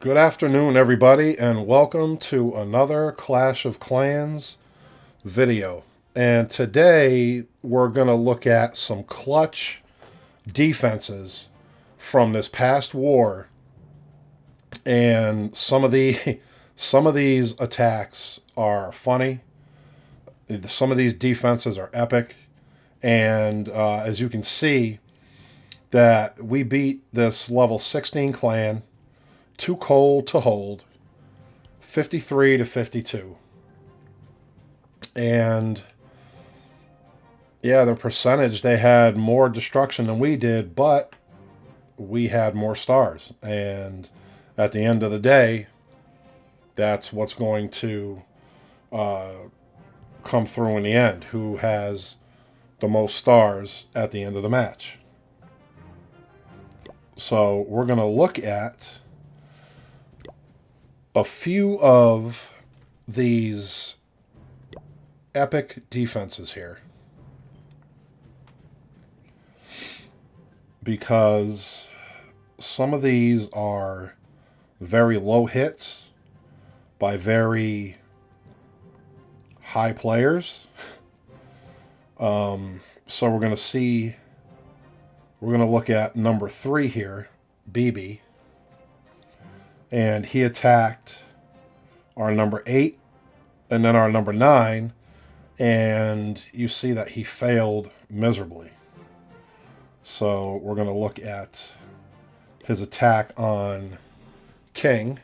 Good afternoon, everybody, and welcome to another Clash of Clans video. And today we're going to look at some clutch defenses from this past war. And some of these attacks are funny. Some of these defenses are epic. And as you can see, that we beat this level 16 clan too cold to hold, 53 to 52. And yeah, the percentage, they had more destruction than we did, but we had more stars. And at the end of the day, that's what's going to come through in the end. Who has the most stars at the end of the match? So we're going to look at a few of these epic defenses here, because some of these are very low hits by very high players. So we're going to look at number 3 here, BB. And he attacked our number 8 and then our number 9. And you see that he failed miserably. So we're going to look at his attack on King.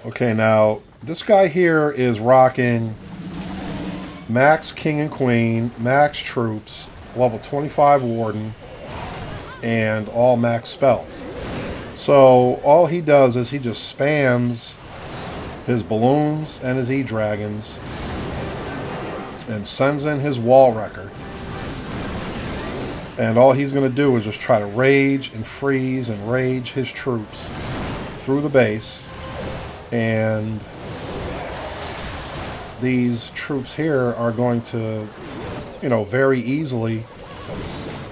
Okay, now this guy here is rocking max King and Queen, max troops, level 25 Warden, and all max spells. So all he does is he just spams his balloons and his E-Dragons and sends in his wall wrecker. And all he's going to do is just try to rage and freeze and rage his troops through the base. And these troops here are going to, very easily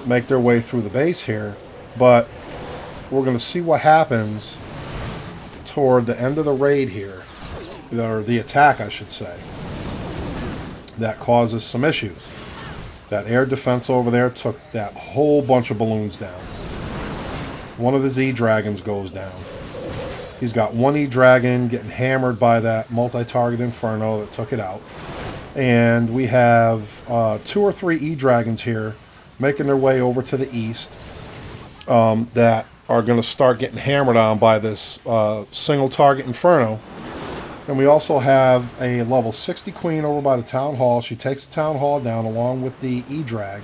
make their way through the base here. But we're going to see what happens toward the end of the raid here, or the attack, I should say, that causes some issues. That air defense over there took that whole bunch of balloons down. One of his E-Dragons goes down. He's got one E-Dragon getting hammered by that multi-target Inferno that took it out. And we have 2 or 3 E-Dragons here making their way over to the east that are going to start getting hammered on by this single target Inferno. And we also have a level 60 Queen over by the Town Hall. She takes the Town Hall down along with the E-Drag,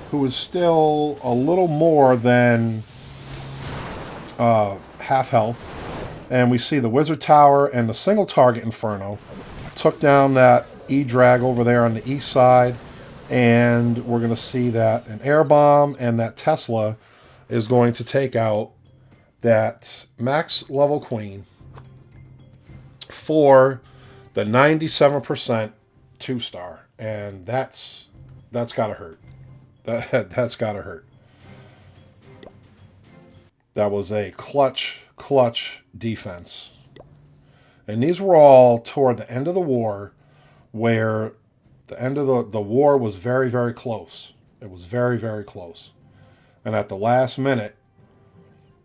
who is still a little more than half health. And we see the Wizard Tower and the single target Inferno took down that E-Drag over there on the east side. And we're going to see that an air bomb and that Tesla is going to take out that max level Queen for the 97% 2-star. And that's got to hurt. That's got to hurt. That was a clutch defense. And these were all toward the end of the war, where the end of the war was very, very close. It was very, very close. And at the last minute,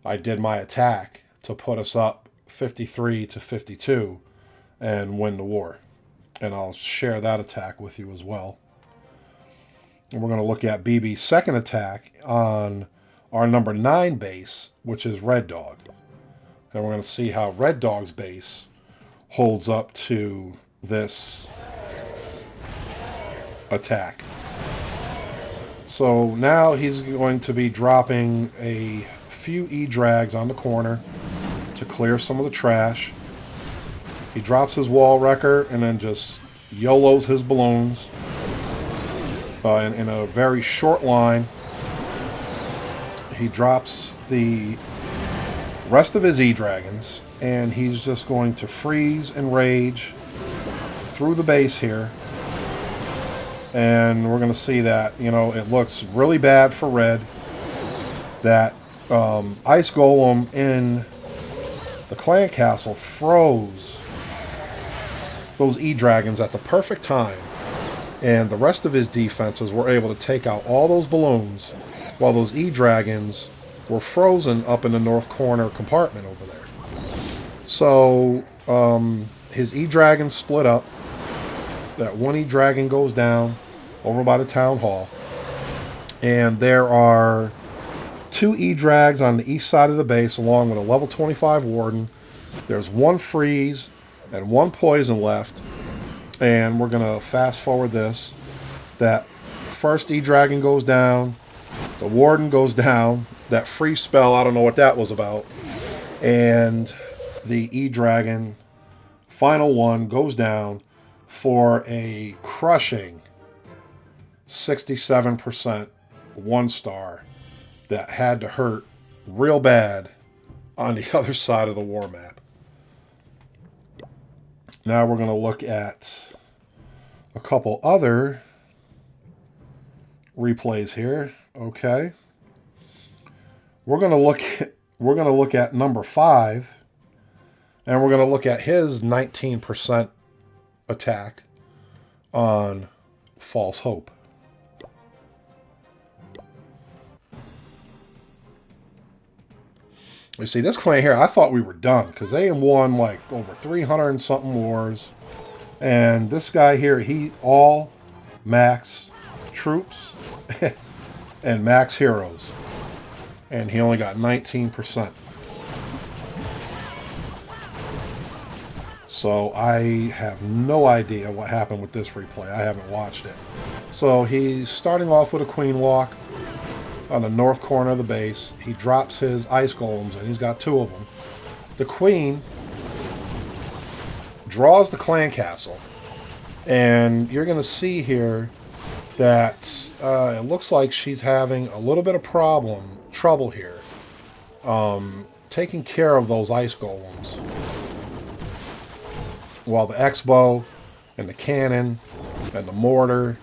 I did my attack to put us up 53 to 52 and win the war. And I'll share that attack with you as well. And we're going to look at BB's second attack on our number 9 base, which is Red Dog. And we're going to see how Red Dog's base holds up to this attack. So now he's going to be dropping a few E-Drags on the corner to clear some of the trash. He drops his wall wrecker and then just YOLOs his balloons in a very short line. He drops the rest of his E-Dragons, and he's just going to freeze and rage through the base here. And we're going to see that, it looks really bad for red. That Ice Golem in the clan castle froze those E-Dragons at the perfect time, and the rest of his defenses were able to take out all those balloons while those E-Dragons were frozen up in the north corner compartment over there. So his E-Dragons split up. That one E-Dragon goes down over by the town hall, and there are 2 E-Drags on the east side of the base along with a level 25 Warden. There's 1 freeze and 1 poison left, and we're going to fast forward this. That first E-Dragon goes down, the Warden goes down, that freeze spell, I don't know what that was about, and the E-Dragon, final one, goes down for a crushing 67% 1-star that had to hurt real bad on the other side of the war map. Now we're going to look at a couple other replays here. Okay. We're going to look at number 5, and we're going to look at his 19% attack on False Hope. You see, this clan here, I thought we were done because they won like over 300 and something wars. And this guy here, he all max troops and max heroes. And he only got 19%. So I have no idea what happened with this replay. I haven't watched it. So he's starting off with a Queen Walk on the north corner of the base. He drops his Ice Golems, and he's got 2 of them. The Queen draws the clan castle, and you're going to see here that it looks like she's having a little bit of trouble here, taking care of those Ice Golems, while the X-Bow and the cannon and the mortar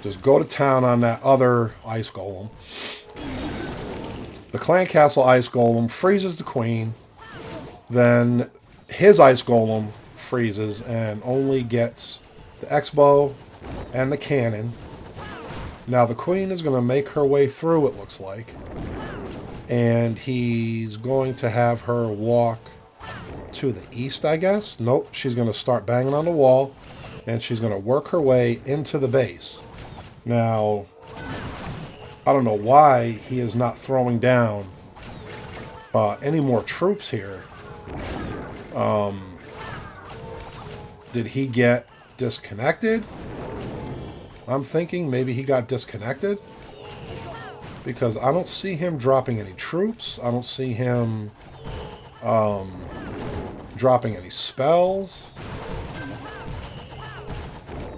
just go to town on that other Ice Golem. The clan castle Ice Golem freezes the Queen. Then his Ice Golem freezes and only gets the X-Bow and the cannon. Now the Queen is going to make her way through, it looks like. And he's going to have her walk to the east, I guess. Nope, she's going to start banging on the wall, and she's going to work her way into the base. Now, I don't know why he is not throwing down any more troops here. Did he get disconnected? I'm thinking maybe he got disconnected, because I don't see him dropping any troops. I don't see him dropping any spells.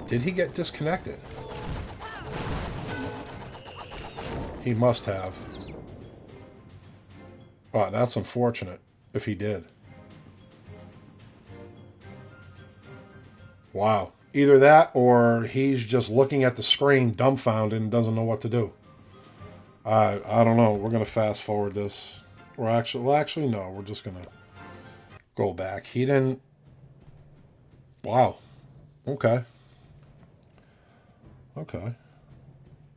Did he get disconnected? He must have. Wow, that's unfortunate if he did. Wow. Either that or he's just looking at the screen dumbfounded and doesn't know what to do. I don't know. We're going to fast forward this. Well, actually, no. We're just going to go back. He didn't... Wow. Okay. Okay.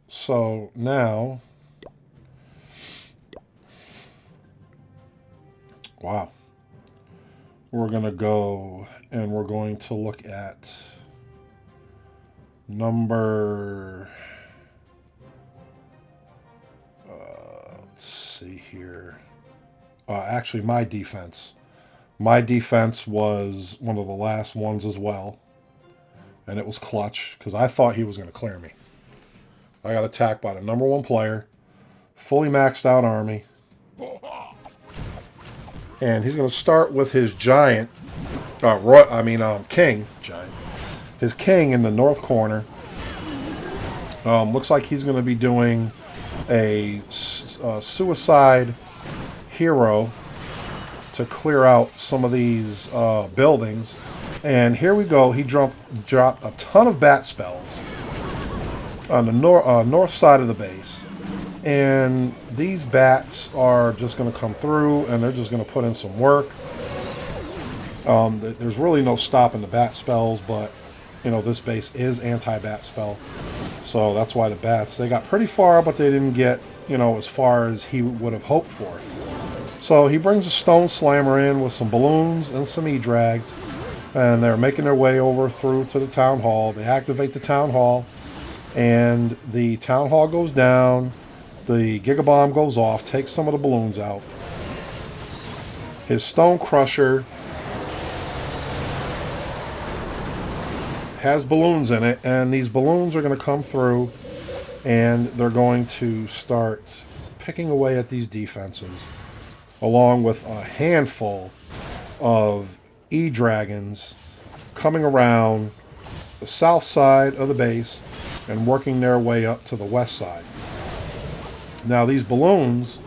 So now... Wow. We're going to go and we're going to look at number... let's see here. Actually, my defense. My defense was one of the last ones as well. And it was clutch, because I thought he was going to clear me. I got attacked by the number 1 player. Fully maxed out army. And he's going to start with his giant. King. Giant. His king in the north corner. Looks like he's going to be doing a suicide hero to clear out some of these buildings. And here we go. He dropped a ton of bat spells on the north side of the base. And these bats are just going to come through and they're just going to put in some work. There's really no stopping the bat spells, but this base is anti-bat spell. So that's why the bats, they got pretty far, but they didn't get, as far as he would have hoped for. So he brings a stone slammer in with some balloons and some E-drags, and they're making their way over through to the town hall. They activate the town hall, and the town hall goes down. The Gigabomb goes off, takes some of the balloons out. His Stone Crusher has balloons in it, and these balloons are going to come through, and they're going to start picking away at these defenses, along with a handful of E-Dragons coming around the south side of the base and working their way up to the west side. Now, these balloons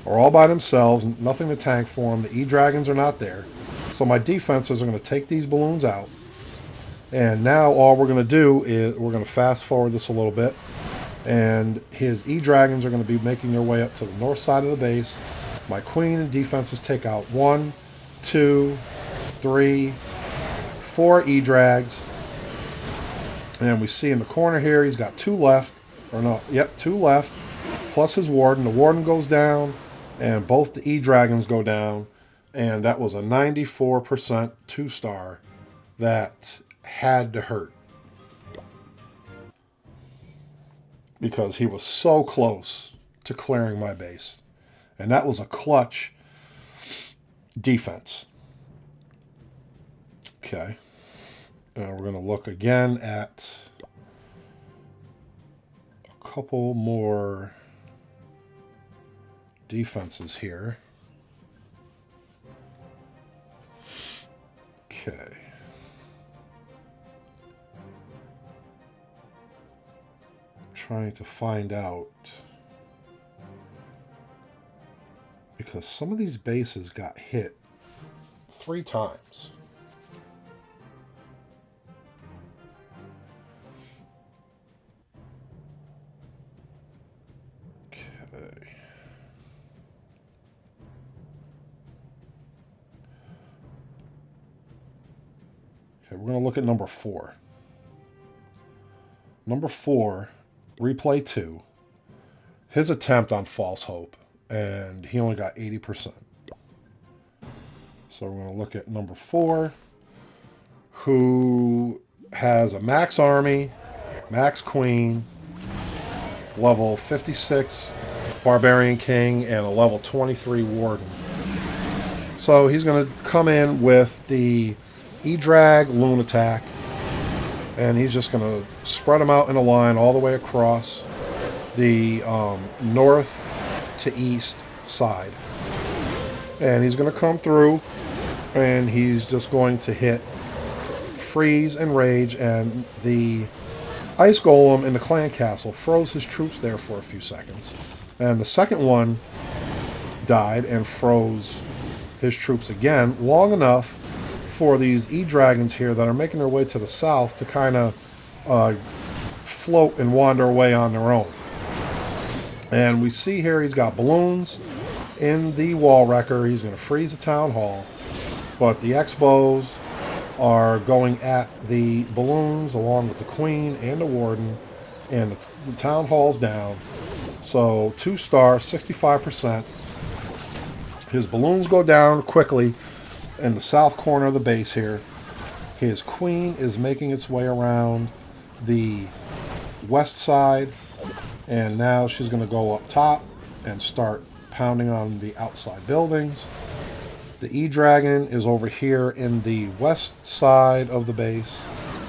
are all by themselves, nothing to tank for them. The E-Dragons are not there. So my defenses are going to take these balloons out. And now all we're going to do is we're going to fast forward this a little bit. And his E-Dragons are going to be making their way up to the north side of the base. My queen and defenses take out 1, 2, 3, 4 E-Drags. And we see in the corner here, he's got 2 left. Or no, yep, 2 left. Plus his Warden. The Warden goes down, and both the E-Dragons go down. And that was a 94% 2-star that had to hurt. Because he was so close to clearing my base. And that was a clutch defense. Okay. We're going to look again at a couple more defenses here. Okay. Trying to find out, because some of these bases got hit 3 times. Okay. We're going to look at number 4. Number 4, replay 2. His attempt on False Hope, and he only got 80%. So we're going to look at number 4, who has a max army, max queen, level 56 Barbarian King, and a level 23 Warden. So he's going to come in with the E-Drag Loon attack, and he's just going to spread them out in a line all the way across the north to east side. And he's going to come through, and he's just going to hit Freeze and Rage, and the Ice Golem in the Clan Castle froze his troops there for a few seconds. And the second one died and froze his troops again, long enough for these E-Dragons here that are making their way to the south to kind of float and wander away on their own. And we see here he's got balloons in the wall wrecker. He's going to freeze the town hall. But the X-Bows are going at the balloons along with the queen and the warden. And the town hall's down. So 2-star, 65%. His balloons go down quickly in the south corner of the base here. His queen is making its way around the west side, and now she's going to go up top and start pounding on the outside buildings. The E-Dragon is over here in the west side of the base.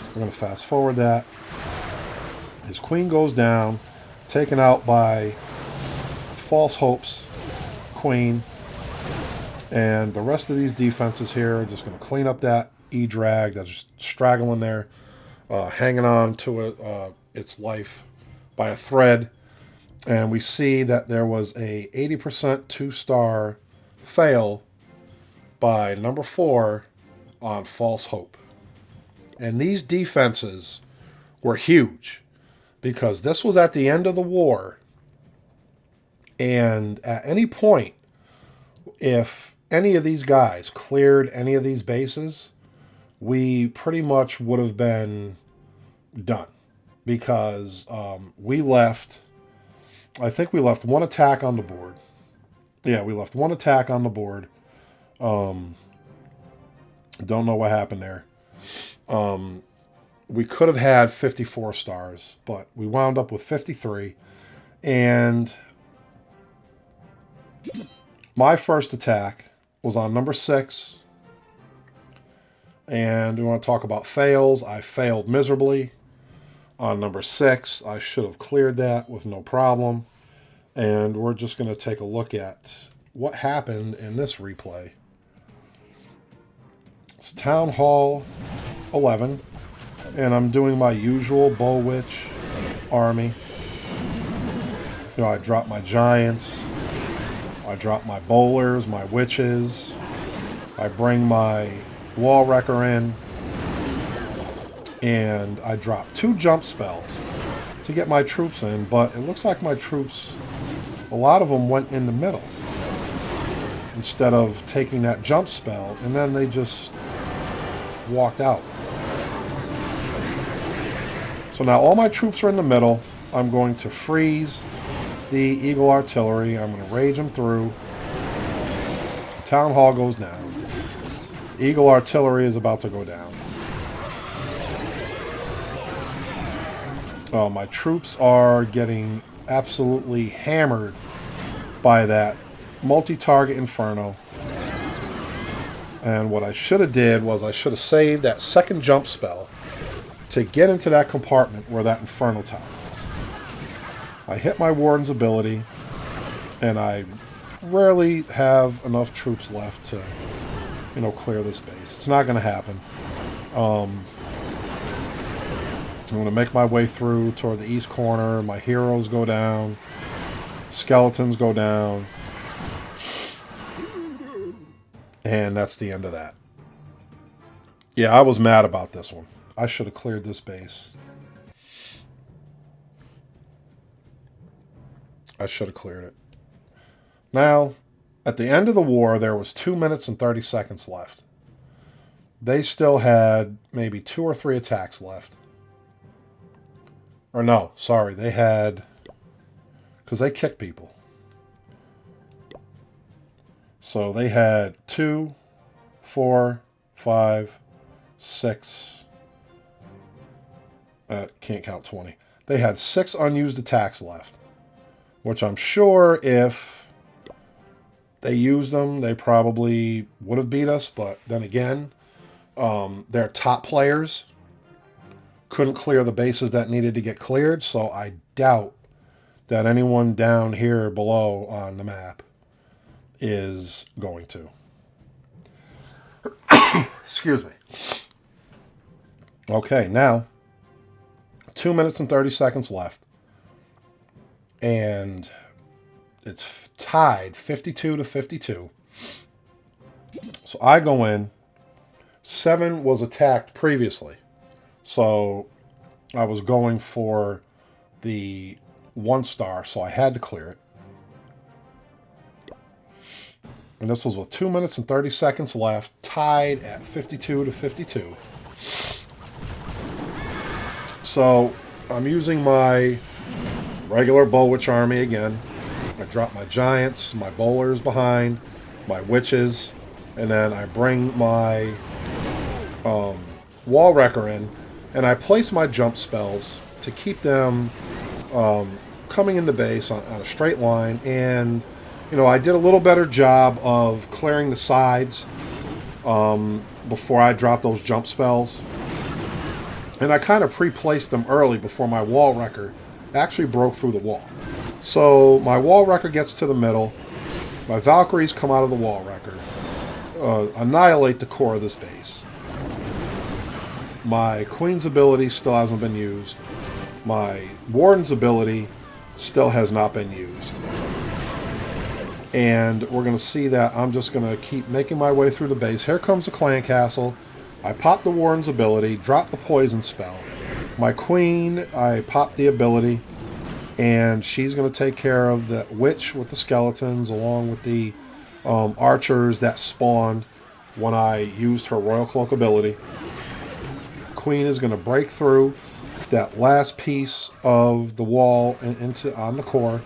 We're going to fast forward that. His queen goes down, taken out by False Hope's queen. And the rest of these defenses here are just going to clean up that E-Drag that's just straggling there, hanging on to its life by a thread. And we see that there was a 80% 2-star fail by number 4 on False Hope. And these defenses were huge, because this was at the end of the war. And at any point, if any of these guys cleared any of these bases, we pretty much would have been done. Because we left, I think we left one attack on the board. Yeah, we left one attack on the board. Don't know what happened there. We could have had 54 stars, but we wound up with 53. And my first attack was on number 6. And we want to talk about fails. I failed miserably. On number 6, I should have cleared that with no problem. And we're just going to take a look at what happened in this replay. It's Town Hall 11. And I'm doing my usual Bow Witch army. You know, I drop my giants. I drop my bowlers, my witches. I bring my wall wrecker in. And I drop 2 jump spells to get my troops in. But it looks like my troops, a lot of them went in the middle instead of taking that jump spell. And then they just walked out. So now all my troops are in the middle. I'm going to freeze the Eagle Artillery. I'm going to rage them through. The Town Hall goes down. The Eagle Artillery is about to go down. Oh, my troops are getting absolutely hammered by that multi-target Inferno. And what I should have did was I should have saved that second jump spell to get into that compartment where that Inferno tower is. I hit my Warden's ability, and I rarely have enough troops left to, you know, clear this base. It's not going to happen. I'm going to make my way through toward the east corner. My heroes go down. Skeletons go down. And that's the end of that. Yeah, I was mad about this one. I should have cleared this base. I should have cleared it. Now, at the end of the war, there was 2 minutes and 30 seconds left. They still had maybe 2 or 3 attacks left. Or no, sorry, they had... because they kick people. So they had 2, 4, 5, 6... can't count 20. They had 6 unused attacks left, which I'm sure if they used them, they probably would have beat us. But then again, their top players couldn't clear the bases that needed to get cleared, so I doubt that anyone down here below on the map is going to. Excuse me. Okay, now 2 minutes and 30 seconds left. And it's tied 52 to 52. So I go in. 7 was attacked previously. So I was going for the 1 star, so I had to clear it. And this was with 2 minutes and 30 seconds left, tied at 52 to 52. So I'm using my regular Bow Witch army again. I drop my giants, my bowlers behind, my witches, and then I bring my wall wrecker in, and I place my jump spells to keep them coming into base on a straight line. And you know, I did a little better job of clearing the sides before I dropped those jump spells. And I kind of pre-placed them early before my wall wrecker actually broke through the wall. So my wall wrecker gets to the middle. My Valkyries come out of the wall wrecker. Annihilate the core of this base. My Queen's ability still hasn't been used. My Warden's ability still has not been used. And we're going to see that I'm just going to keep making my way through the base. Here comes the clan castle. I pop the Warden's ability, drop the poison spell. My Queen, I pop the ability, and she's going to take care of the witch with the skeletons, along with the archers that spawned when I used her Royal Cloak ability. Queen is going to break through that last piece of the wall and into on the core,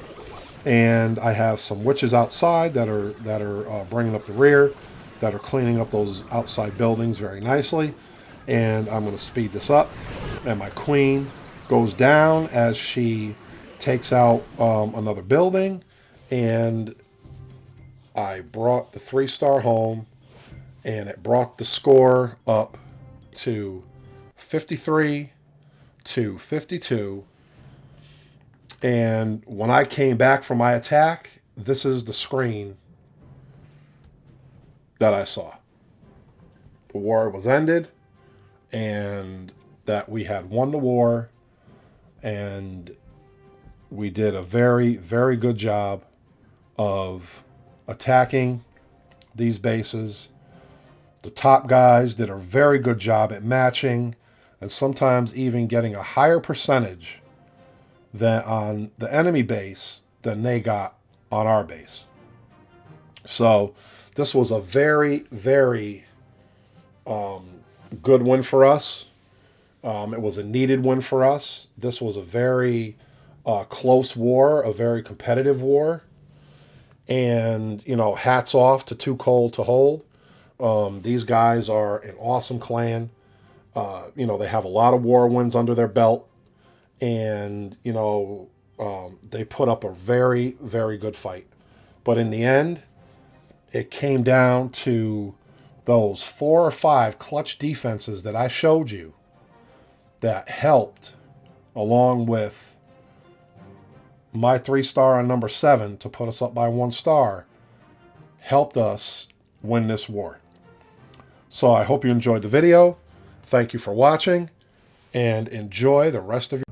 and I have some witches outside that are bringing up the rear, that are cleaning up those outside buildings very nicely. And I'm going to speed this up, and my queen goes down as she takes out another building, and I brought the 3-star home, and it brought the score up to 53 to 52. And when I came back from my attack, this is the screen that I saw. The war was ended, and that we had won the war, and we did a very, very good job of attacking these bases. The top guys did a very good job at matching, and sometimes even getting a higher percentage than on the enemy base than they got on our base. So this was a very, very good win for us. It was a needed win for us. This was a very close war, a very competitive war. And, hats off to Too Cold to Hold. These guys are an awesome clan. They have a lot of war wins under their belt. And, they put up a very, very good fight. But in the end, it came down to those 4 or 5 clutch defenses that I showed you that helped, along with my 3-star on number 7 to put us up by 1 star, helped us win this war. So I hope you enjoyed the video. Thank you for watching, and enjoy the rest of your